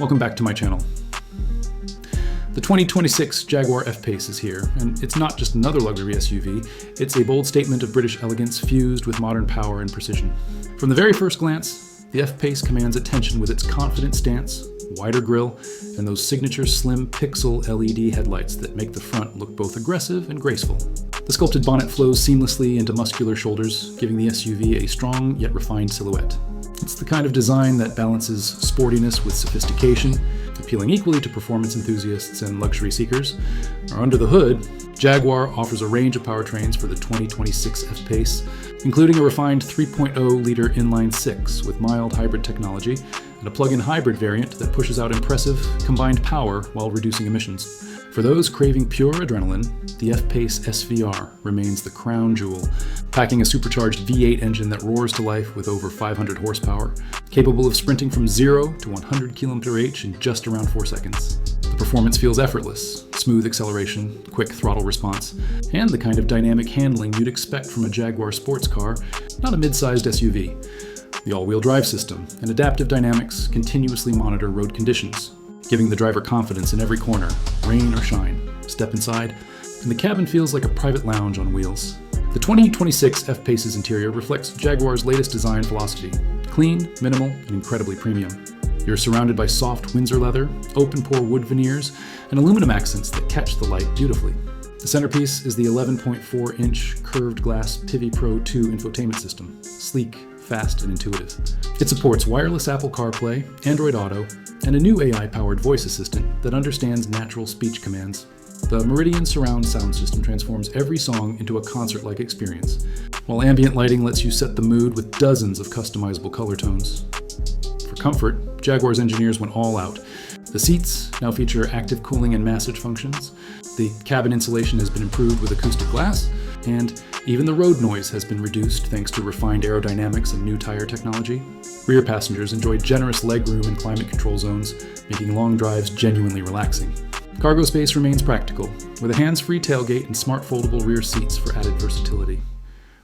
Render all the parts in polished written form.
Welcome back to my channel. The 2026 Jaguar F-Pace is here, and it's not just another luxury SUV, it's a bold statement of British elegance fused with modern power and precision. From the very first glance, the F-Pace commands attention with its confident stance, wider grille, and those signature slim pixel LED headlights that make the front look both aggressive and graceful. The sculpted bonnet flows seamlessly into muscular shoulders, giving the SUV a strong yet refined silhouette. It's the kind of design that balances sportiness with sophistication, appealing equally to performance enthusiasts and luxury seekers. Under the hood, Jaguar offers a range of powertrains for the 2026 F-Pace, including a refined 3.0-liter inline-six with mild hybrid technology and a plug-in hybrid variant that pushes out impressive combined power while reducing emissions. For those craving pure adrenaline, the F-Pace SVR remains the crown jewel, packing a supercharged V8 engine that roars to life with over 500 horsepower, capable of sprinting from 0 to 100 km/h in just around 4 seconds. The performance feels effortless, smooth acceleration, quick throttle response, and the kind of dynamic handling you'd expect from a Jaguar sports car, not a mid-sized SUV. The all-wheel drive system and adaptive dynamics continuously monitor road conditions, giving the driver confidence in every corner, rain or shine. Step inside, and the cabin feels like a private lounge on wheels. The 2026 F-Pace's interior reflects Jaguar's latest design philosophy: clean, minimal, and incredibly premium. You're surrounded by soft Windsor leather, open-pore wood veneers, and aluminum accents that catch the light beautifully. The centerpiece is the 11.4-inch curved glass Pivi Pro 2 infotainment system, sleek, fast, and intuitive. It supports wireless Apple CarPlay, Android Auto, and a new AI-powered voice assistant that understands natural speech commands. The Meridian surround sound system transforms every song into a concert-like experience, while ambient lighting lets you set the mood with dozens of customizable color tones. For comfort, Jaguar's engineers went all out. The seats now feature active cooling and massage functions, the cabin insulation has been improved with acoustic glass, and even the road noise has been reduced thanks to refined aerodynamics and new tire technology. Rear passengers enjoy generous legroom and climate control zones, making long drives genuinely relaxing. Cargo space remains practical, with a hands-free tailgate and smart foldable rear seats for added versatility.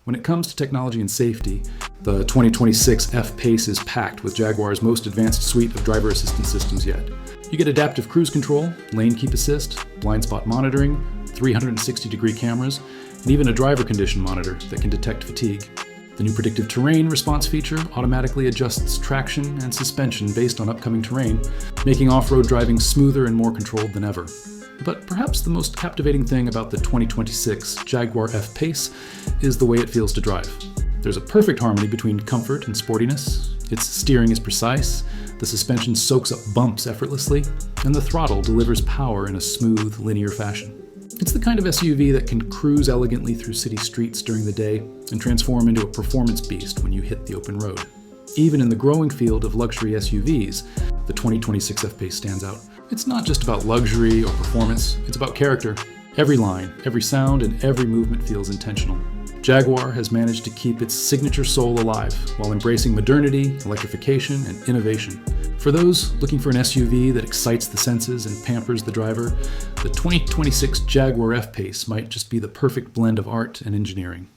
When it comes to technology and safety, the 2026 F-Pace is packed with Jaguar's most advanced suite of driver assistance systems yet. You get adaptive cruise control, lane keep assist, blind spot monitoring, 360-degree cameras, and even a driver condition monitor that can detect fatigue. The new predictive terrain response feature automatically adjusts traction and suspension based on upcoming terrain, making off-road driving smoother and more controlled than ever. But perhaps the most captivating thing about the 2026 Jaguar F-Pace is the way it feels to drive. There's a perfect harmony between comfort and sportiness. Its steering is precise, the suspension soaks up bumps effortlessly, and the throttle delivers power in a smooth, linear fashion. It's the kind of SUV that can cruise elegantly through city streets during the day and transform into a performance beast when you hit the open road. Even in the growing field of luxury SUVs, the 2026 F-Pace stands out. It's not just about luxury or performance, it's about character. Every line, every sound, and every movement feels intentional. Jaguar has managed to keep its signature soul alive while embracing modernity, electrification, and innovation. For those looking for an SUV that excites the senses and pampers the driver, the 2026 Jaguar F-Pace might just be the perfect blend of art and engineering.